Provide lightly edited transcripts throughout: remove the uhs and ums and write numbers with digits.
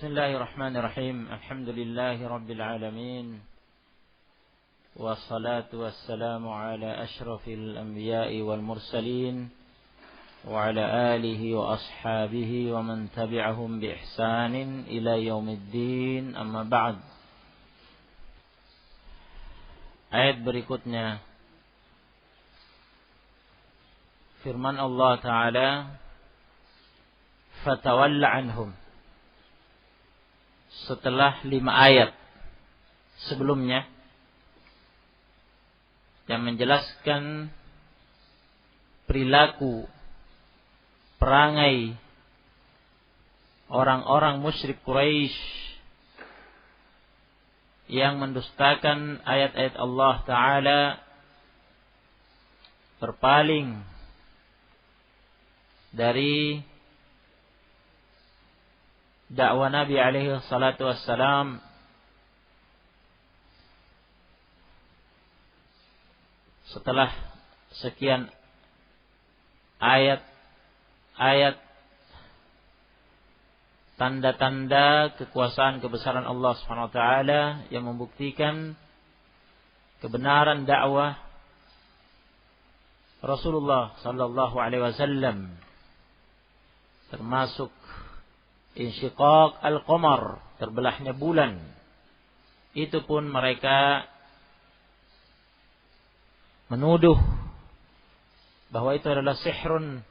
Bismillahirrahmanirrahim. Alhamdulillahi rabbil alamin. Wassalatu wassalamu ala asyrafil anbiya'i wal mursalin wa ala alihi wa ashabihi wa man tabi'ahum bi ihsanin ila yaumiddin. Amma ba'd. Ayat berikutnya firman Allah Ta'ala, fatawalla anhum. Setelah 5 ayat sebelumnya yang menjelaskan perilaku perangai orang-orang musyrik Quraisy yang mendustakan ayat-ayat Allah Ta'ala, berpaling dari dakwah Nabi alaihi salatu wassalam, setelah sekian ayat-ayat tanda-tanda kekuasaan kebesaran Allah Subhanahu wa taala yang membuktikan kebenaran dakwah Rasulullah sallallahu alaihi wasallam, termasuk insyiqaq al-qamar, terbelahnya bulan. Itu pun mereka menuduh bahwa itu adalah sihrun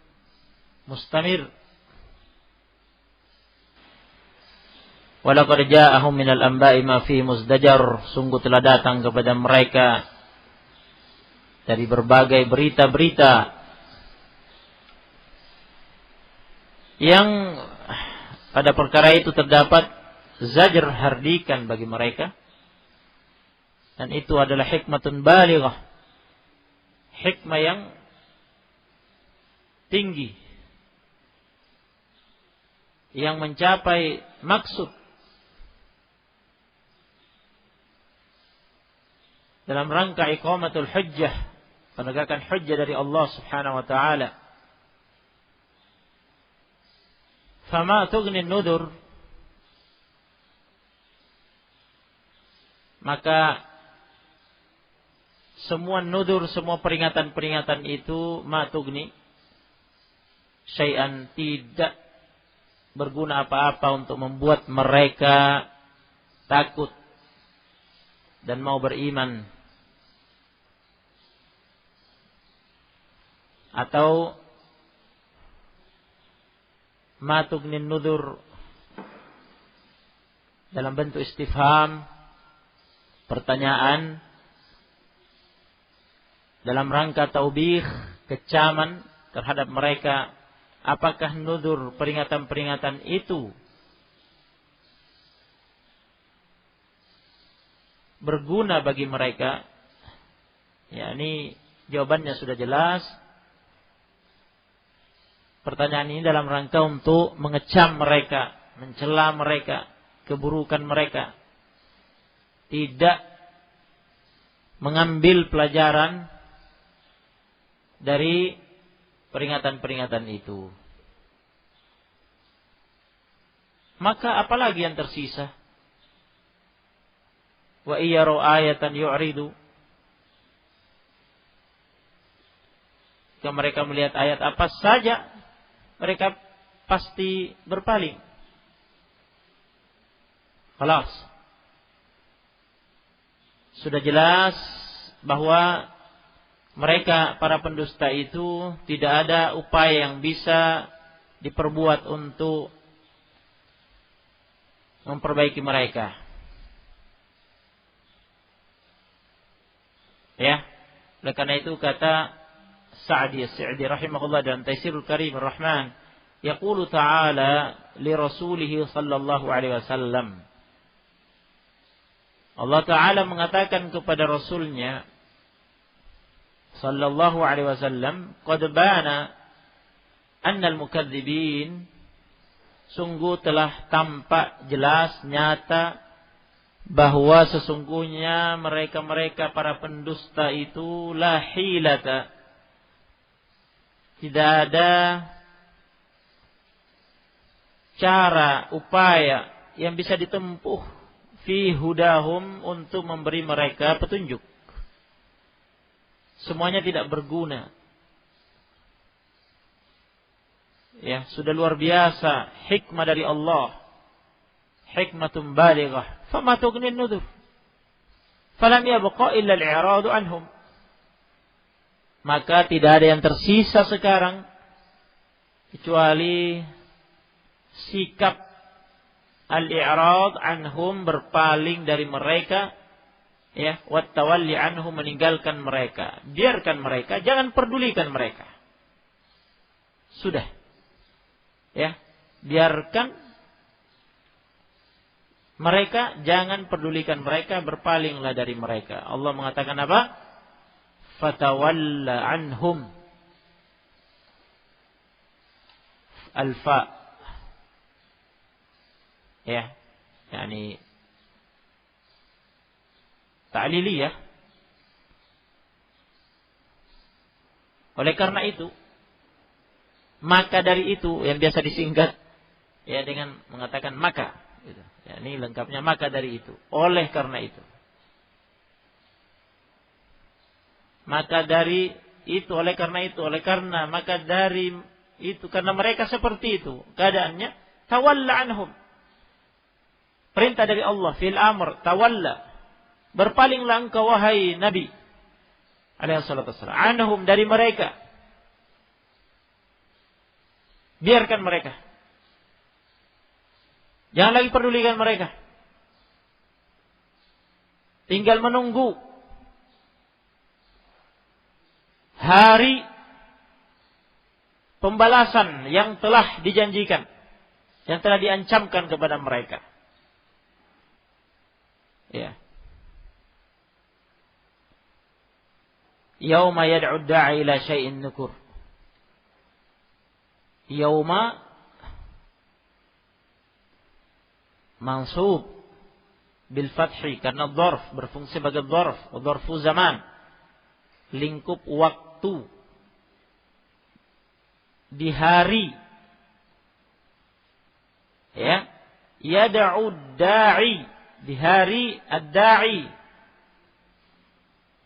mustamir. Walaqad ja'ahum minal anba'i ma fihi muzdajar. Sungguh telah datang kepada mereka dari berbagai berita-berita yang pada perkara itu terdapat zajr, hardikan bagi mereka. Dan itu adalah hikmatun balighah, hikmah yang tinggi, yang mencapai maksud dalam rangka iqamatul hujjah, penegakan hujjah dari Allah Subhanahu wa taala. Fama tughni nudur, maka semua nudur, semua peringatan-peringatan itu ma tughni syai'an, tidak berguna apa-apa untuk membuat mereka takut dan mau beriman. Atau ma tughni nudur dalam bentuk istifham, pertanyaan, dalam rangka taubih, kecaman terhadap mereka. Apakah nudur, peringatan-peringatan itu berguna bagi mereka? Ya, ini jawabannya sudah jelas. Pertanyaan ini dalam rangka untuk mengecam mereka, mencela mereka, keburukan mereka. Tidak mengambil pelajaran dari peringatan-peringatan itu. Maka apalagi yang tersisa? Wa iyaru ayatan yu'ridu. Jika mereka melihat ayat apa saja, mereka pasti berpaling. Khalas. Sudah jelas bahwa mereka, para pendusta itu, tidak ada upaya yang bisa diperbuat untuk memperbaiki mereka. Ya, oleh karena itu kata Sa'di As-Sa'di rahimahullah dalam Taisirul Karim Ar-Rahman, yaqulu ta'ala li rasulih sallallahu alaihi wasallam. Allah Ta'ala mengatakan kepada Rasulnya sallallahu alaihi wasallam, qad bana anna al-mukadzibin, sungguh telah tampak jelas, nyata, bahwa sesungguhnya mereka-mereka para pendusta itu la hilata, tidak ada cara, upaya yang bisa ditempuh fi hudahum untuk memberi mereka petunjuk. Semuanya tidak berguna. Ya, sudah luar biasa hikmah dari Allah. Hikmatun balighah. Fama tughni an-nudhur. Falam yabqa illa al-i'radu anhum. Maka tidak ada yang tersisa sekarang kecuali sikap al-i'rad anhum, berpaling dari mereka, ya, wat tawalli anhum, meninggalkan mereka. Biarkan mereka, jangan pedulikan mereka. Sudah. Ya, biarkan mereka, jangan pedulikan mereka, berpalinglah dari mereka. Allah mengatakan apa? Fatawalla anhum. Al-fa. Ya, yakni ta'liliyah. Oleh karena itu, maka dari itu yang biasa disingkat ya dengan mengatakan maka gitu. Ya, ini lengkapnya maka dari itu. Oleh karena itu. Maka dari itu, oleh karena itu, oleh karena, maka dari itu, karena mereka seperti itu keadaannya, tawalla anhum. Perintah dari Allah fil amr, tawalla, berpalinglah engkau wahai Nabi alaihi salatu wassalam, anhum, dari mereka. Biarkan mereka. Jangan lagi pedulikan mereka. Tinggal menunggu hari pembalasan yang telah dijanjikan, yang telah diancamkan kepada mereka. Ya. Yauma yad'u ad-da'i ila syai'in nukur. Yauma mansub bil fathi karena dzarf, berfungsi sebagai dzarf, dzarfu zaman, lingkup waktu. Di hari, ya, yad'u ad-da'i, di hari ad-da'i,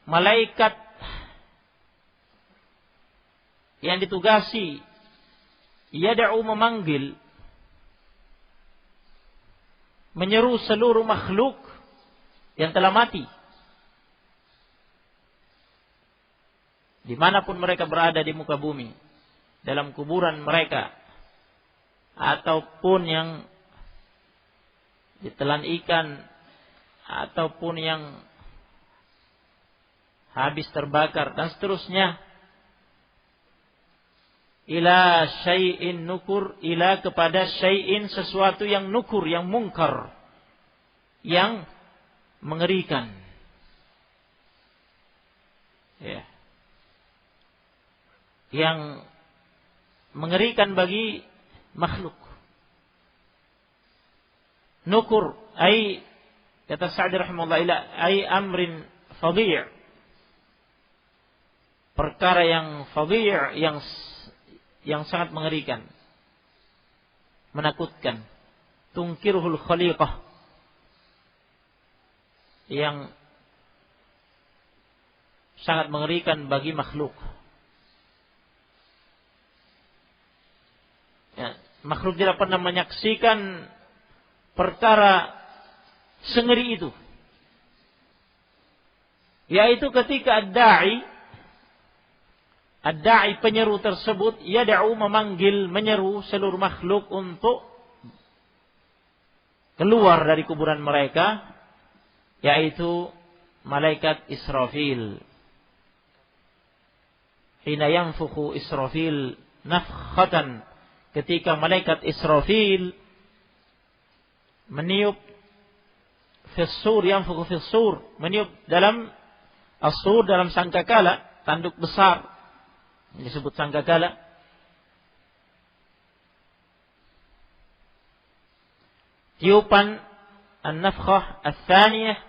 malaikat yang ditugasi yad'u, memanggil, menyeru seluruh makhluk yang telah mati, dimanapun mereka berada di muka bumi, dalam kuburan mereka, ataupun yang ditelan ikan, ataupun yang habis terbakar, dan seterusnya. Ila syai'in nukur, ila kepada syai'in, sesuatu yang nukur, yang mungkar, yang mengerikan. Ya. Yang mengerikan bagi makhluk. Nukur, ay, kata Sa'di rahimahullah, ila ay amrin fadhi', perkara yang fadhi', yang sangat mengerikan, menakutkan. Tungkiruhul khaliqah, yang sangat mengerikan bagi makhluk. Ya, makhluk tidak pernah menyaksikan perkara sengeri itu, yaitu ketika ad-da'i penyeru tersebut, yad'u, memanggil, menyeru seluruh makhluk untuk keluar dari kuburan mereka, yaitu malaikat Israfil. Hina yanfukhu Israfil nafkhatan, ketika malaikat Israfil meniup fis-sur, yanfukhu fis-sur, meniup dalam as-sur, dalam sangkakala, tanduk besar, disebut sangkakala. Tiupan an-nafkhah ats-tsaniyah,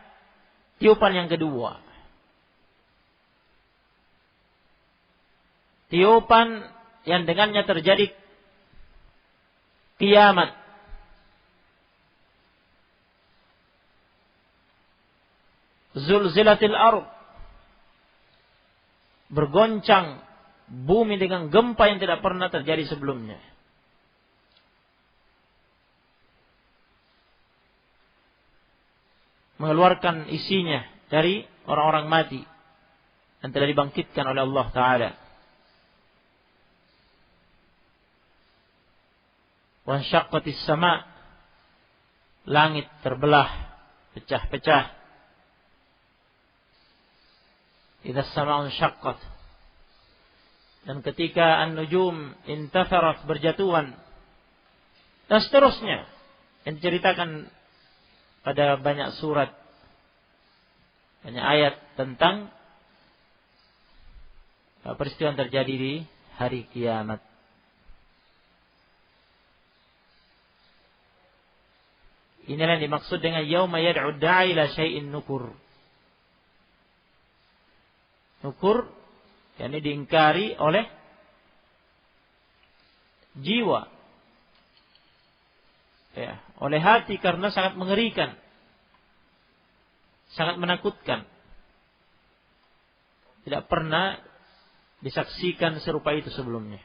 tiupan yang kedua. Tiupan yang dengannya terjadi kiamat. Zulzilatil ardh, bergoncang bumi dengan gempa yang tidak pernah terjadi sebelumnya. Mengeluarkan isinya dari orang-orang mati yang telah dibangkitkan oleh Allah Ta'ala. Wansyaqqatis sama', langit terbelah, pecah-pecah. Idza as-sama'u insyaqqat, dan ketika an-nujum intafarat, berjatuhan, dan seterusnya yang diceritakan pada banyak surat, banyak ayat tentang peristiwa yang terjadi di hari kiamat. Inilah yang dimaksud dengan yauma yad'u da'i ila syai'in nukur. Nukur, yakni diingkari oleh jiwa, ya, oleh hati, karena sangat mengerikan, sangat menakutkan. Tidak pernah disaksikan serupa itu sebelumnya,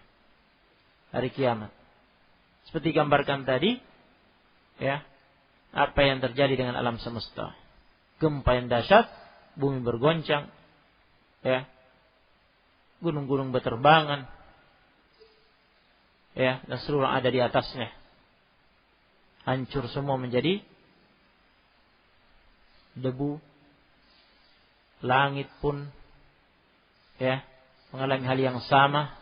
hari kiamat. Seperti gambarkan tadi, ya, apa yang terjadi dengan alam semesta. Gempa yang dahsyat, bumi bergoncang, ya, gunung-gunung berterbangan, ya, dan seluruh yang ada di atasnya hancur semua menjadi debu. Langit pun, ya, mengalami hal yang sama,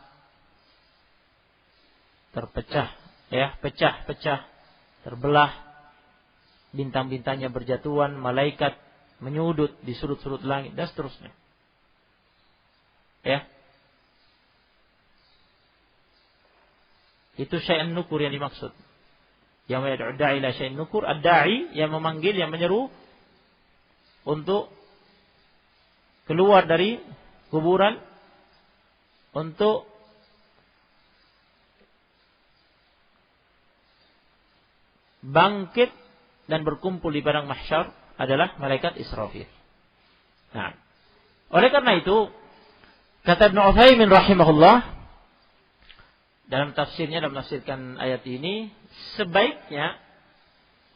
terpecah, ya, pecah-pecah, terbelah. Bintang-bintangnya berjatuhan, malaikat menyudut di sudut-sudut langit, dan seterusnya. Ya. Itu syai'an nukur yang dimaksud. Yang yad'u da'i ila syai'in nukur, ad-da'i yang memanggil, yang menyeru untuk keluar dari kuburan, untuk bangkit dan berkumpul di padang mahsyar, adalah malaikat Israfil. Nah, oleh karena itu kata Ibnu Utsaimin rahimahullah dalam tafsirnya, dalam menafsirkan ayat ini, sebaiknya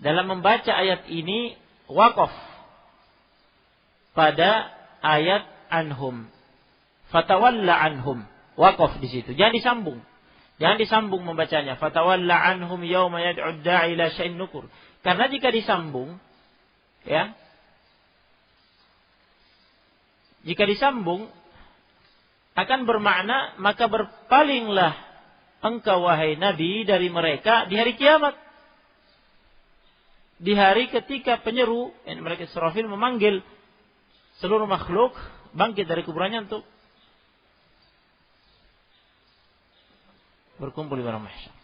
dalam membaca ayat ini waqaf pada ayat anhum, fatawalla anhum, waqaf di situ, jangan disambung. Jangan disambung membacanya, fatawalla anhum yauma yad'u da'i ila syai'in nukur. Karena jika disambung, ya, jika disambung akan bermakna maka berpalinglah engkau wahai Nabi dari mereka di hari kiamat. Di hari ketika penyeru, yang malaikat Israfil memanggil seluruh makhluk bangkit dari kuburannya untuk berkumpul di padang mahsyar.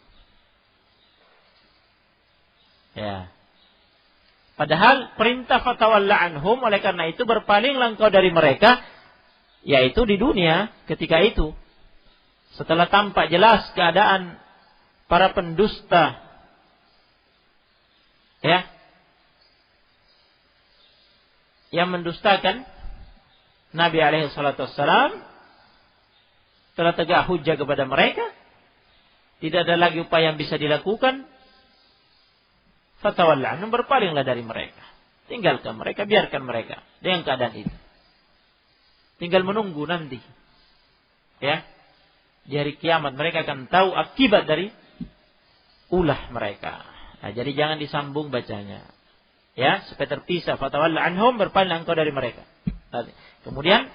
Ya. Padahal perintah fatawalla anhum, oleh karena itu berpalinglah engkau dari mereka, yaitu di dunia ketika itu. Setelah tampak jelas keadaan para pendusta, ya, yang mendustakan Nabi alaihi salatu wassalam, telah tegak hujjah kepada mereka, tidak ada lagi upaya yang bisa dilakukan. Fatawalla anhum, berpalinglah dari mereka, tinggalkan mereka, biarkan mereka dengan keadaan ini. Tinggal menunggu nanti, ya, di hari kiamat mereka akan tahu akibat dari ulah mereka. Nah, jadi jangan disambung bacanya, ya, supaya terpisah. Fatawalla anhum, berpaling engkau dari mereka. Kemudian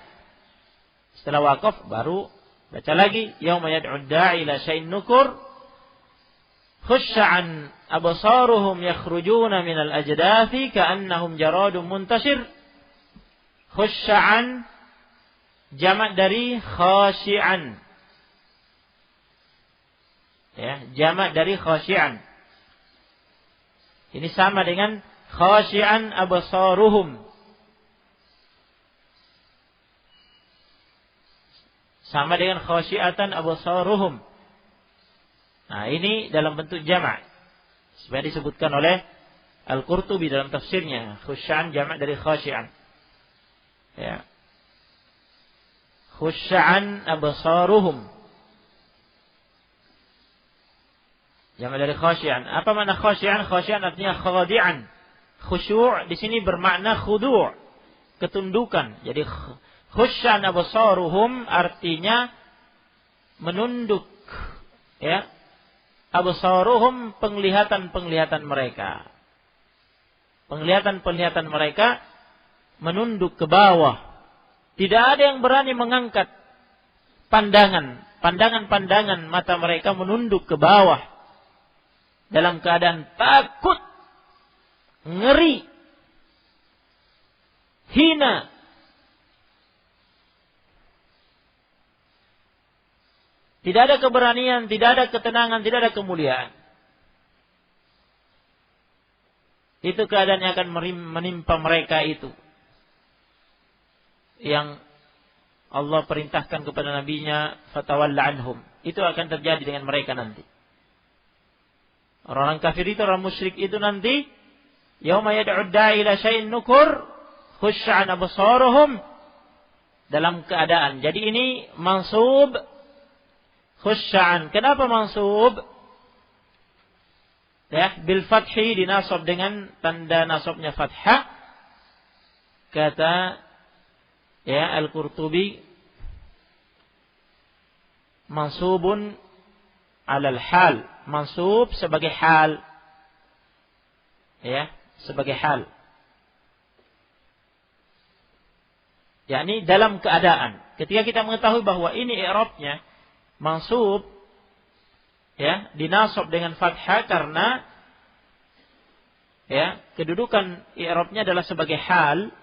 setelah waqaf baru baca lagi, yauma yad'u da'i ila syai'in nukur, khusya'an absaruhum yakhrujuna minal ajdathi ka'annahum jaradun muntashir. Khusya'an jamak dari khasyi'an, ya, jamak dari khasyi'an. Ini sama dengan khasyi'an absaruhum, sama dengan khasyi'atan absaruhum. Nah, ini dalam bentuk jamak, supaya disebutkan oleh Al-Qurtubi dalam tafsirnya, khusya'an jamak dari khasyi'an. Ya. Khusya'an absaruhum. Jamak dari khasyi'an. Apa makna khasyi'an? Khasyi'an artinya khadi'an. Khusyu' di sini bermakna khudu', ketundukan. Jadi khusya'an absaruhum artinya menunduk, ya. Absaruhum, penglihatan-penglihatan mereka. Penglihatan-penglihatan mereka menunduk ke bawah. Tidak ada yang berani mengangkat pandangan mata mereka menunduk ke bawah dalam keadaan takut, ngeri, hina. Tidak ada keberanian, tidak ada ketenangan, tidak ada kemuliaan. Itu keadaan yang akan menimpa mereka itu. Yang Allah perintahkan kepada nabinya, fatawalla anhum. Itu akan terjadi dengan mereka nanti. Orang kafir itu, orang musyrik itu nanti, yauma yad'u da'i ila syai'in nukur, khusya'an absaruhum, dalam keadaan. Jadi ini mansub khusya'an. Kenapa mansub? Ya, bil fathi, dinasab dengan tanda nasabnya fathah. Kata ya Al-Qurtubi, mansubun alal hal. Mansub sebagai hal. Ya, sebagai hal. Yakni dalam keadaan. Ketika kita mengetahui bahwa ini i'rabnya mansub, ya, dinasab dengan fathah karena ya, kedudukan i'rabnya adalah sebagai hal,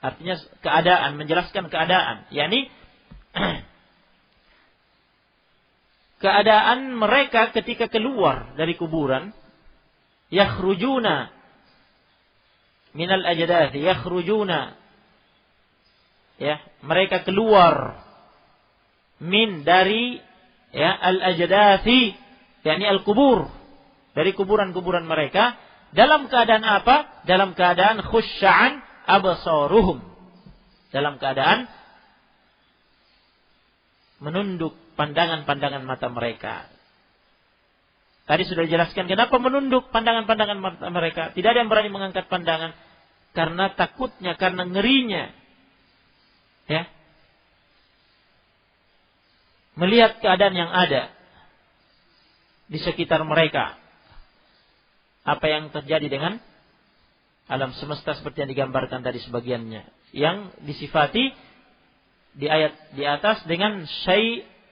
artinya keadaan, menjelaskan keadaan. Yakni keadaan mereka ketika keluar dari kuburan, yakhrujuna minal ajdath, yakhrujuna, ya, mereka keluar min dari ya al-ajdathi, yakni al-kubur, dari kuburan-kuburan mereka, dalam keadaan apa? Dalam keadaan khusya'an absaruhum, dalam keadaan menunduk pandangan-pandangan mata mereka. Tadi sudah dijelaskan kenapa menunduk pandangan-pandangan mata mereka. Tidak ada yang berani mengangkat pandangan karena takutnya, karena ngerinya. Ya. Melihat keadaan yang ada di sekitar mereka. Apa yang terjadi dengan alam semesta seperti yang digambarkan tadi sebagiannya. Yang disifati di ayat di atas dengan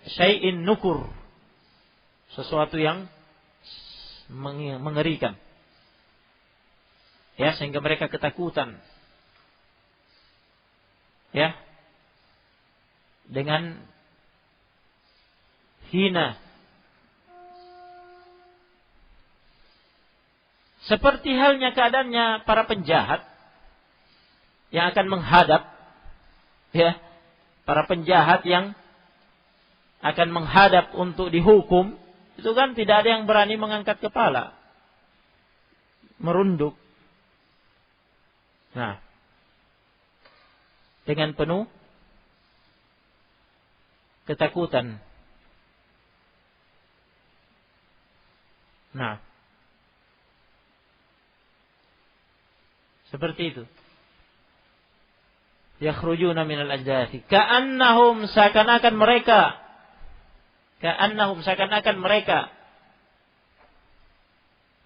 syai'in nukur, sesuatu yang mengerikan, ya, sehingga mereka ketakutan, ya, dengan hina, seperti halnya keadaannya para penjahat yang akan menghadap, ya, para penjahat yang akan menghadap untuk dihukum, itu kan tidak ada yang berani mengangkat kepala, merunduk. Nah, dengan penuh ketakutan. Nah, seperti itu. Yakhrujuna minal ajdathi ka'annahum, seakan-akan mereka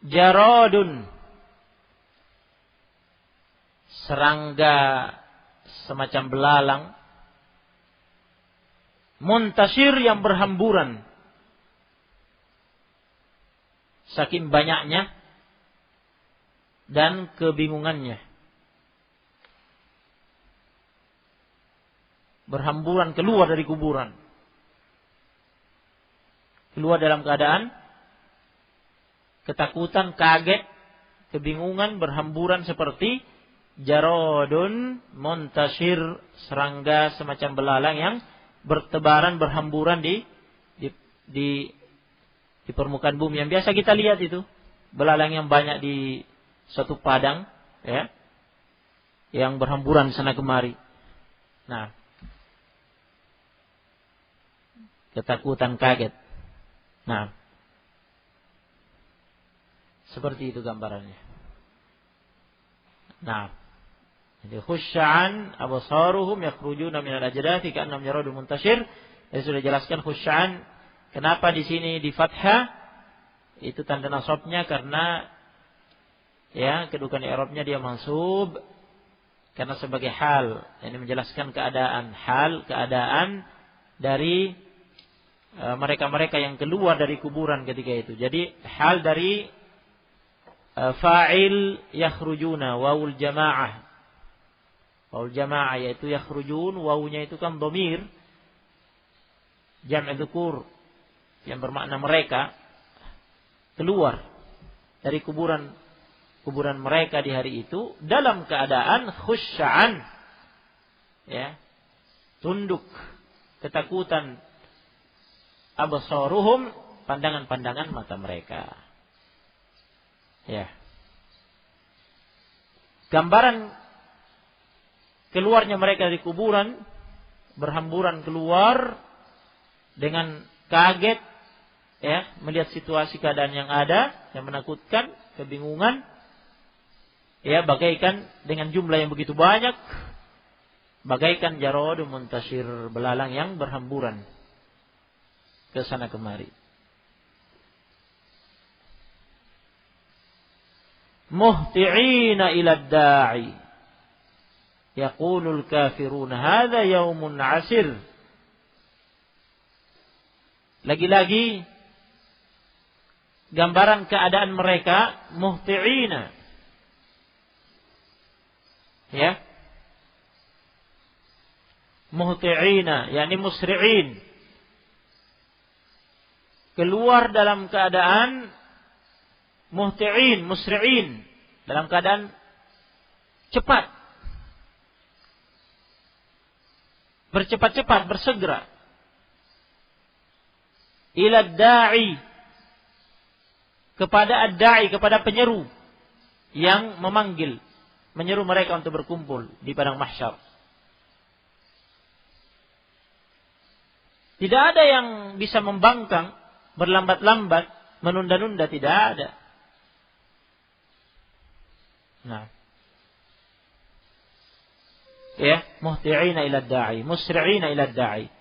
jaradun, serangga semacam belalang, muntasir, yang berhamburan, saking banyaknya dan kebingungannya. Berhamburan keluar dari kuburan. Keluar dalam keadaan ketakutan, kaget, kebingungan, berhamburan seperti jaradun muntasir, serangga semacam belalang yang bertebaran, berhamburan di permukaan bumi. Yang biasa kita lihat itu belalang yang banyak di suatu padang, ya, yang berhamburan sana kemari. Nah, ketakutan, kaget. Nah, seperti itu gambarannya. Nah, jadi khusya'an absaruhum yakhrujuna minal ajdathi ka'annahum jaradun muntashir. Saya sudah jelaskan khusya'an. Kenapa di sini di fathah? Itu tanda nasabnya karena ya kedudukan i'rabnya dia mansub karena sebagai hal. Ini menjelaskan keadaan, hal keadaan dari mereka-mereka yang keluar dari kuburan ketika itu. Jadi hal dari fa'il yakhrujuna wawul jamaah. Wawul jamaah yaitu yakhrujun, wawunya itu kan dhamir jam' dzukur yang bermakna mereka keluar dari kuburan mereka di hari itu dalam keadaan khusya'an, ya, tunduk, ketakutan, absaruhum, pandangan-pandangan mata mereka. Ya. Gambaran keluarnya mereka dari kuburan, berhamburan keluar dengan kaget, ya, melihat situasi keadaan yang ada yang menakutkan, kebingungan, ya, bagaikan dengan jumlah yang begitu banyak, bagaikan jaradun muntashir, belalang yang berhamburan ke sana kemari. Muhti'ina ila da'i yaqulul kafirun hadza yaumun 'asir. Lagi-lagi gambaran keadaan mereka muhti'ina, ya, muhti'ina yakni musri'in, keluar dalam keadaan muhti'in, musri'in, dalam keadaan cepat, bercepat-cepat, bersegera. Ila da'i, kepada ad-da'i, kepada penyeru yang memanggil, menyeru mereka untuk berkumpul di padang mahsyar. Tidak ada yang bisa membangkang, berlambat-lambat, menunda-nunda, tidak ada. Nah, ya, muhti'ina ila da'i, musri'ina ila da'i.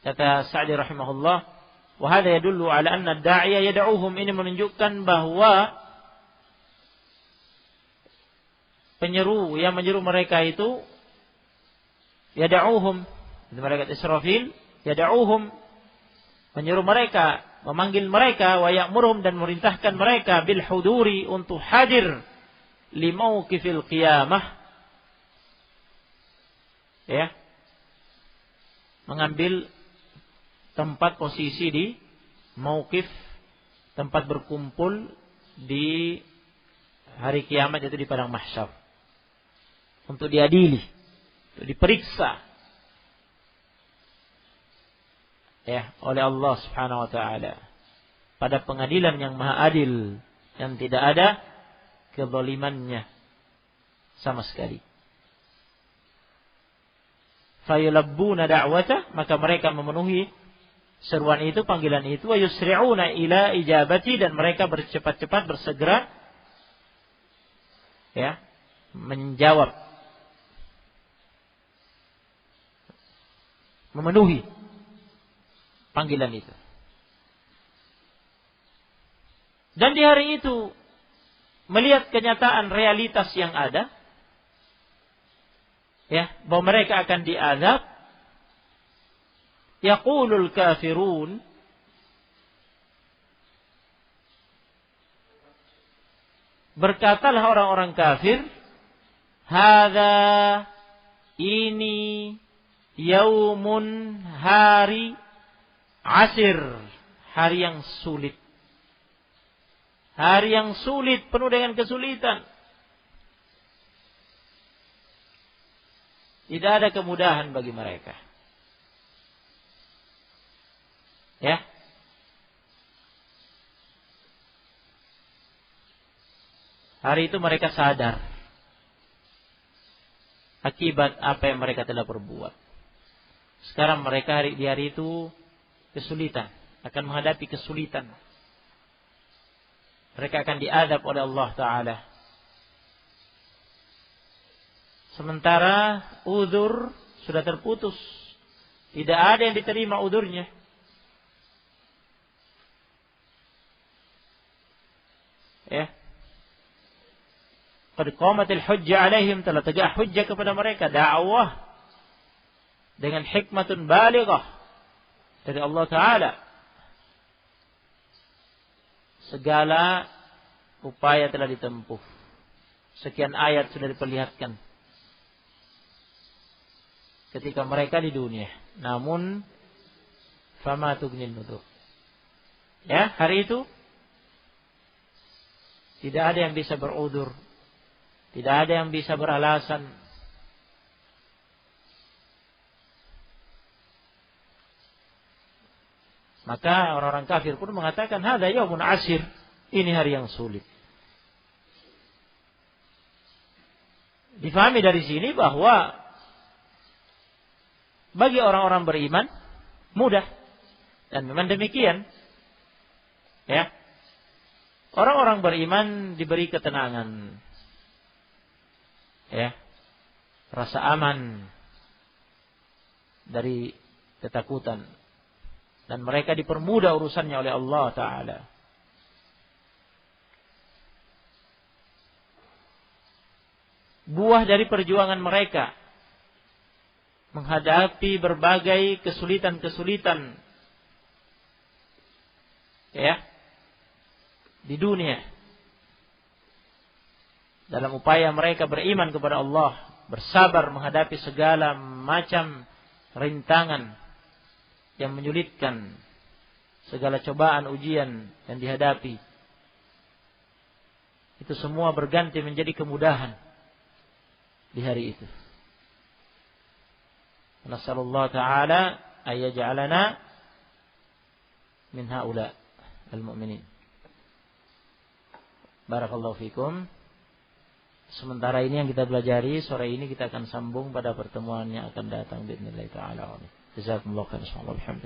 Kata Sa'di rahimahullah, wa hadha yadullu ala anna ad-da'iya yad'uhum, ini menunjukkan bahwa penyeru yang menyeru mereka itu yad'uhum, mereka Israfil, yad'uhum, menyeru mereka, memanggil mereka, wa ya'muruhum, dan merintahkan mereka bil huduri, untuk hadir li mauqifil qiyamah, ya, mengambil tempat posisi di mauqif, tempat berkumpul di hari kiamat, itu di padang mahsyar, untuk diadili, untuk diperiksa, ya, oleh Allah Subhanahu wa taala pada pengadilan yang maha adil, yang tidak ada kezalimannya sama sekali. Fayulabbuna da'wata, maka mereka memenuhi seruan itu, panggilan itu, wa yusri'una ila ijabati, dan mereka bercepat-cepat, bersegera, ya, menjawab, memenuhi panggilan itu. Dan di hari itu melihat kenyataan realitas yang ada, ya, bahwa mereka akan diazab. Yaqulul kafirun, berkatalah orang-orang kafir, hadza, ini, yaumun, hari, asir, hari yang sulit. Hari yang sulit, penuh dengan kesulitan. Tidak ada kemudahan bagi mereka. Ya. Hari itu mereka sadar akibat apa yang mereka telah perbuat. Sekarang mereka di hari itu kesulitan, akan menghadapi kesulitan. Mereka akan diadab oleh Allah Ta'ala. Sementara uzur sudah terputus. Tidak ada yang diterima uzurnya. Ya. Qad qamatil hujjah alaihim, telah tegak hujjah kepada mereka, dakwah dengan hikmatun balighah dari Allah Ta'ala. Segala upaya telah ditempuh. Sekian ayat sudah diperlihatkan ketika mereka di dunia. Namun fama tughnil nudhur. Ya, hari itu tidak ada yang bisa berudzur, tidak ada yang bisa beralasan. Maka orang-orang kafir pun mengatakan, hadza yaumun asir, ini hari yang sulit. Difahami dari sini bahwa bagi orang-orang beriman mudah, dan memang demikian. Ya. Orang-orang beriman diberi ketenangan. Ya. Rasa aman dari ketakutan. Dan mereka dipermudah urusannya oleh Allah Ta'ala. Buah dari perjuangan mereka menghadapi berbagai kesulitan-kesulitan, ya, di dunia, dalam upaya mereka beriman kepada Allah, bersabar menghadapi segala macam rintangan yang menyulitkan, segala cobaan ujian yang dihadapi, itu semua berganti menjadi kemudahan di hari itu. Nasallallahu ta'ala ayyaj'alana min haula al-mu'minin. Barakallahu fikum. Sementara ini yang kita pelajari sore ini, kita akan sambung pada pertemuan yang akan datang biidznillah ta'ala. Jazakumullahu khairan.